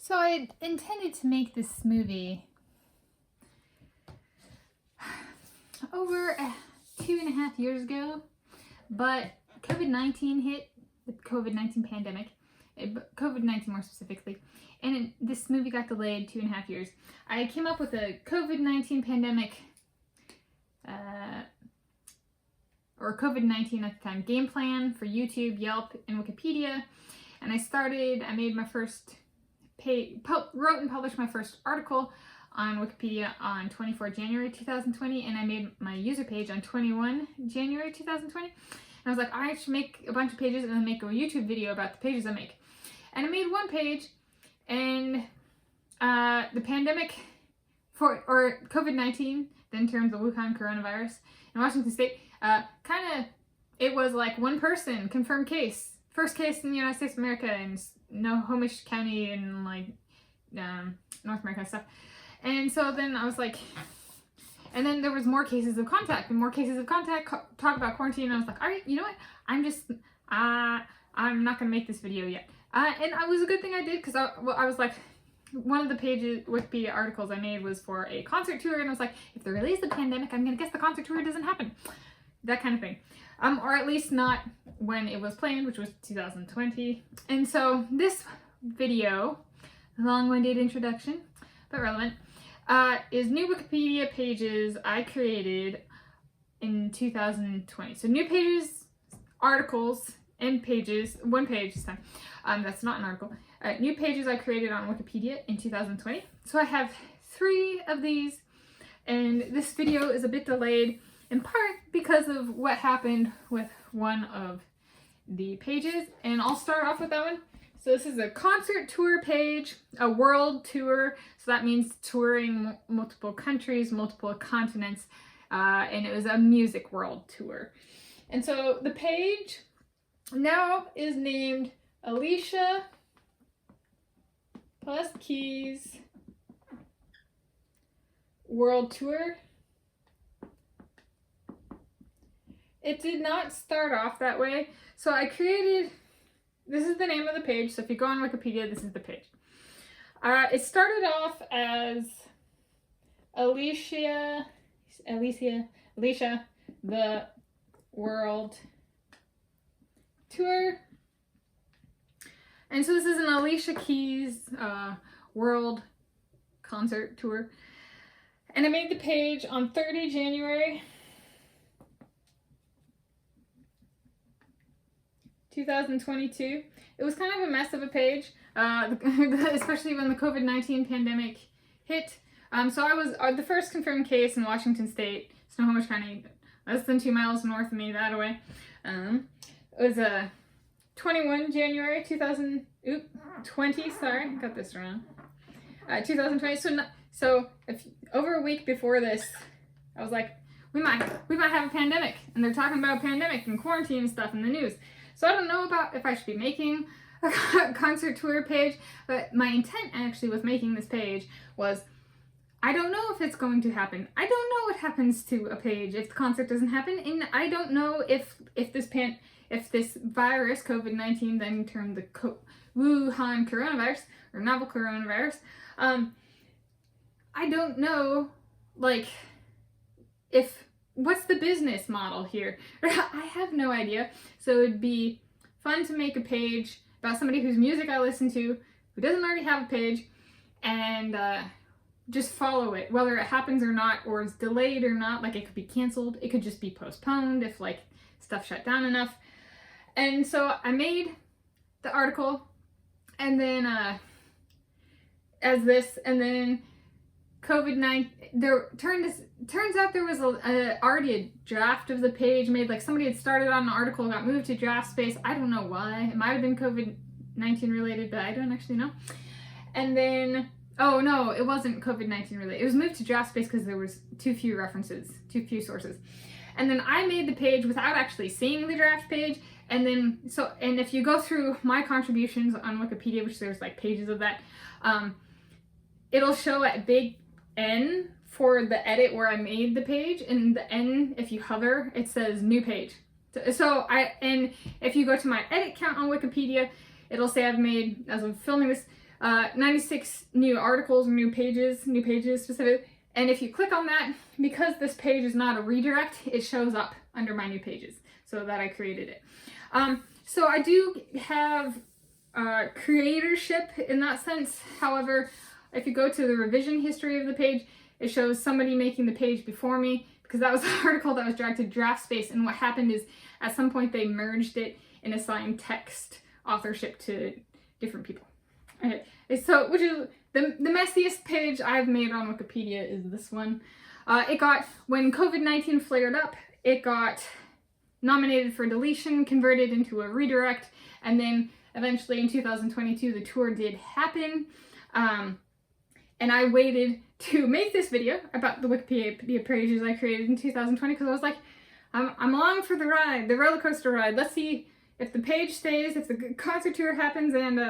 So I intended to make this movie over 2.5 years ago, but COVID-19 hit, the COVID-19 pandemic, COVID-19 more specifically, and this movie got delayed 2.5 years. I came up with a COVID-19 pandemic, or COVID-19 at the time, game plan for YouTube, Yelp, and Wikipedia, and I made my first wrote and published my first article on Wikipedia on 24 January 2020, and I made my user page on 21 January 2020. And I was like, I should make a bunch of pages and then make a YouTube video about the pages I make. And I made one page, and the pandemic, or COVID-19, then termed the Wuhan coronavirus, in Washington State, it was like one person, confirmed case. First case in the United States of America, in Snohomish County and North America and stuff. And so then I was like, and then there was more cases of contact and more cases of contact, talk about quarantine. And I was like, all right, you know what? I'm not going to make this video yet. And it was a good thing I did, because I was like, one of the pages, Wikipedia articles I made was for a concert tour. And I was like, if there really is a pandemic, I'm going to guess the concert tour doesn't happen. That kind of thing. Or at least not when it was planned, which was 2020. And so this video, long-winded introduction, but relevant, is new Wikipedia pages I created in 2020. So new pages, articles, and pages, one page this time. That's not an article. New pages I created on Wikipedia in 2020. So I have 3 of these, and this video is a bit delayed, in part because of what happened with one of the pages, and I'll start off with that one. So this is a concert tour page, a world tour, so that means touring multiple countries, multiple continents, and it was a music world tour. And so the page now is named Alicia plus Keys World Tour. It did not start off that way. So I created, this is the name of the page. So if you go on Wikipedia, this is the page. It started off as Alicia, the World Tour. And so this is an Alicia Keys World Concert Tour. And I made the page on 30 January 2022. It was kind of a mess of a page, especially when the COVID-19 pandemic hit. So I was the first confirmed case in Washington State, Snohomish County, less than 2 miles north of me that way. It was 21 January 2020. Sorry, I got this wrong. 2020. So over a week before this, I was like, we might have a pandemic, and they're talking about pandemic and quarantine and stuff in the news. So I don't know about if I should be making a concert tour page, but my intent actually with making this page was, I don't know if it's going to happen. I don't know what happens to a page if the concert doesn't happen, and I don't know if this virus, COVID-19, then termed the Wuhan coronavirus, or novel coronavirus, I don't know, what's the business model here? I have no idea. So it'd be fun to make a page about somebody whose music I listen to, who doesn't already have a page, and just follow it, whether it happens or not, or is delayed or not. Like, it could be canceled, it could just be postponed if stuff shut down enough. And so I made the article, and then as this, and then COVID-19, turns out there was already a draft of the page made, somebody had started on an article, got moved to draft space. I don't know why. It might have been COVID-19 related, but I don't actually know. And then, oh no, it wasn't COVID-19 related. It was moved to draft space because there was too few references, too few sources. And then I made the page without actually seeing the draft page. And then, and if you go through my contributions on Wikipedia, which there's pages of that, it'll show at big N for the edit where I made the page, and the N, if you hover, it says new page. And if you go to my edit count on Wikipedia, it'll say I've made, as of filming this, 96 new articles, new pages specific. And if you click on that, because this page is not a redirect, it shows up under my new pages, so that I created it. So I do have creatorship in that sense. However, if you go to the revision history of the page, it shows somebody making the page before me, because that was an article that was dragged to draft space, and what happened is at some point they merged it and assigned text authorship to different people. Okay, so which is the messiest page I've made on Wikipedia is this one. It got, when COVID-19 flared up, it got nominated for deletion, converted into a redirect, and then eventually in 2022 the tour did happen. And I waited to make this video about the Wikipedia pages I created in 2020 because I was like, I'm along for the ride, the roller coaster ride. Let's see if the page stays, if the concert tour happens, and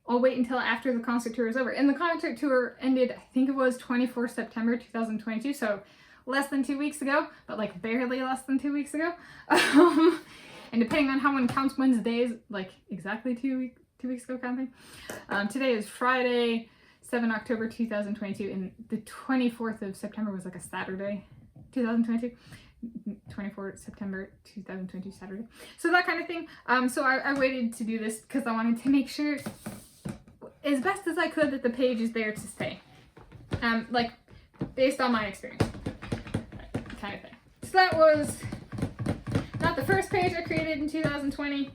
I'll wait until after the concert tour is over. And the concert tour ended, I think it was 24 September 2022, so less than 2 weeks ago, but like barely less than 2 weeks ago. And depending on how one counts Wednesdays, like exactly 2 weeks ago counting. Today is Friday, 7 October 2022, and the 24th of September was like a Saturday, 2022. 24th September 2022 Saturday. So that kind of thing. So I waited to do this because I wanted to make sure as best as I could that the page is there to stay. Like based on my experience. Kind of thing. So that was not the first page I created in 2020,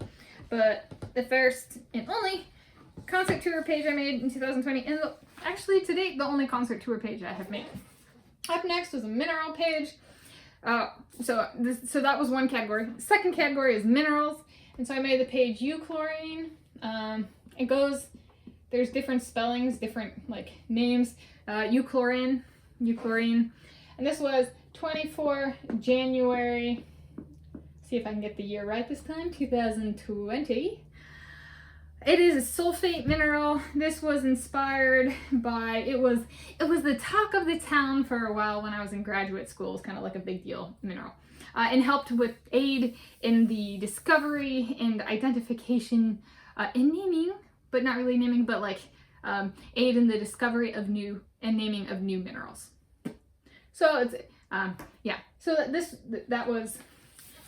but the first and only concert tour page I made in 2020, and actually to date the only concert tour page I have made. Up next was a mineral page. So that was one category. Second category is minerals, and so I made the page Euchlorine. It goes, there's different spellings, different like names. Euchlorine, and this was 24 January. See if I can get the year right this time. 2020. It is a sulfate mineral. This was inspired by, it was the talk of the town for a while when I was in graduate school. It was kind of like a big deal mineral. And helped with aid in the discovery and identification and naming, but not really naming, but like aid in the discovery of new and naming of new minerals. So it's, yeah. So that was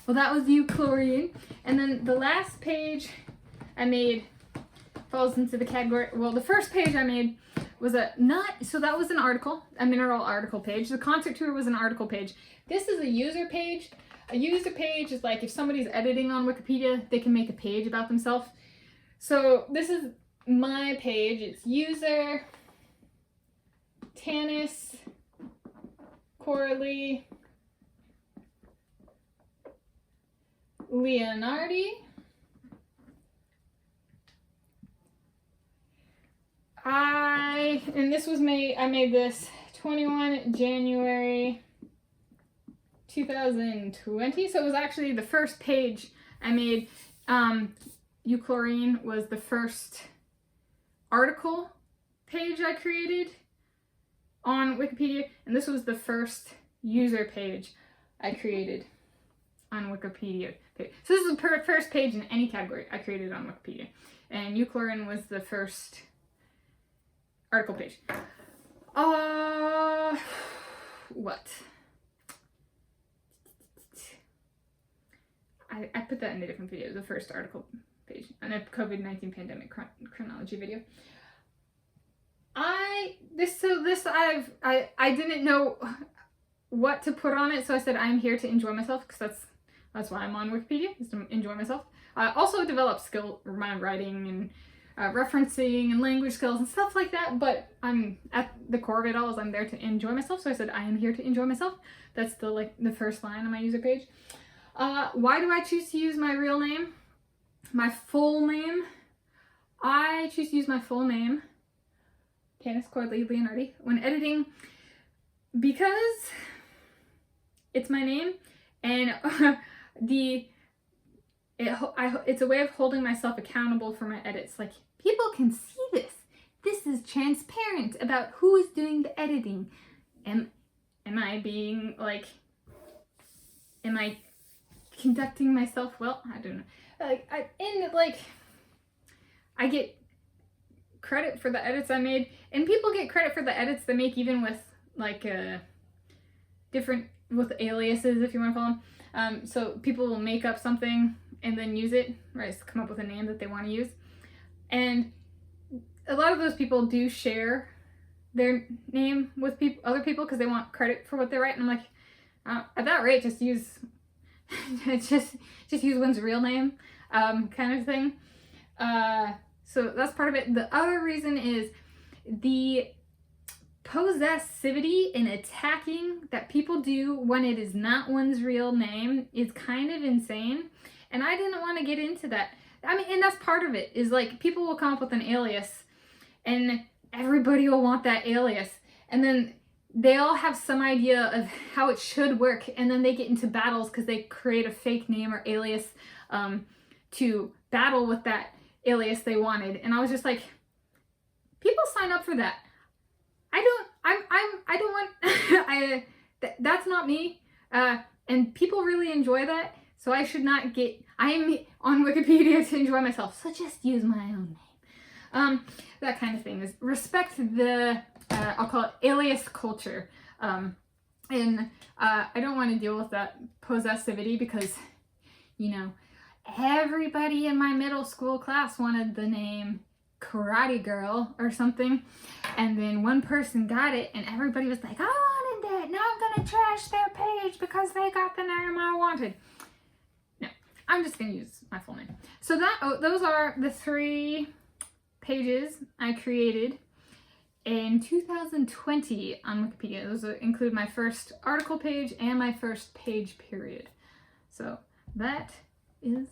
Euchlorine. And then the last page I made falls into the category, well, the first page I made was that was an article, a mineral article page. The concert tour was an article page. This is a user page. A user page is like if somebody's editing on Wikipedia, they can make a page about themselves. So this is my page. It's user, Tanis, Coralee, Leonhardi, I made this 21 January 2020, so it was actually the first page I made. Euchlorine was the first article page I created on Wikipedia, and this was the first user page I created on Wikipedia. Okay. So this is the first page in any category I created on Wikipedia, and Euchlorine was the first article page. What? I put that in a different video, the first article page, on a COVID-19 pandemic chronology video. I didn't know what to put on it, so I said I'm here to enjoy myself, because that's why I'm on Wikipedia, is to enjoy myself. I also develop skill, my writing and referencing and language skills and stuff like that, but I'm at the core of it all is I'm there to enjoy myself, so I said I am here to enjoy myself. That's the first line on my user page. Why do I choose to use my real name? My full name? I choose to use my full name, Tanis Coralee Leonhardi, when editing, because it's my name, and it's a way of holding myself accountable for my edits. Like, people can see this. This is transparent about who is doing the editing. Am I being like, am I conducting myself well? I don't know. credit for the edits I made, and people get credit for the edits they make even with like different, with aliases, if you want to call them. So people will make up something and then use it, right? So come up with a name that they want to use. And a lot of those people do share their name with other people because they want credit for what they write. And I'm like, at that rate, just use just use one's real name, kind of thing. So that's part of it. The other reason is the possessivity and attacking that people do when it is not one's real name is kind of insane. And I didn't want to get into that. I mean, and that's part of it, is like people will come up with an alias and everybody will want that alias. And then they all have some idea of how it should work. And then they get into battles because they create a fake name or alias to battle with that alias they wanted. And I was just like, people sign up for that. I don't want, that's not me. And people really enjoy that. So I should not get, I'm on Wikipedia to enjoy myself. So just use my own name. That kind of thing is respect the, I'll call it alias culture. And I don't want to deal with that possessivity because, you know, everybody in my middle school class wanted the name Karate Girl or something. And then one person got it and everybody was like, I wanted that. Now I'm going to trash their page because they got the name I wanted. No, I'm just going to use my full name. So those are the 3 pages I created in 2020 on Wikipedia. Those include my first article page and my first page period. So that is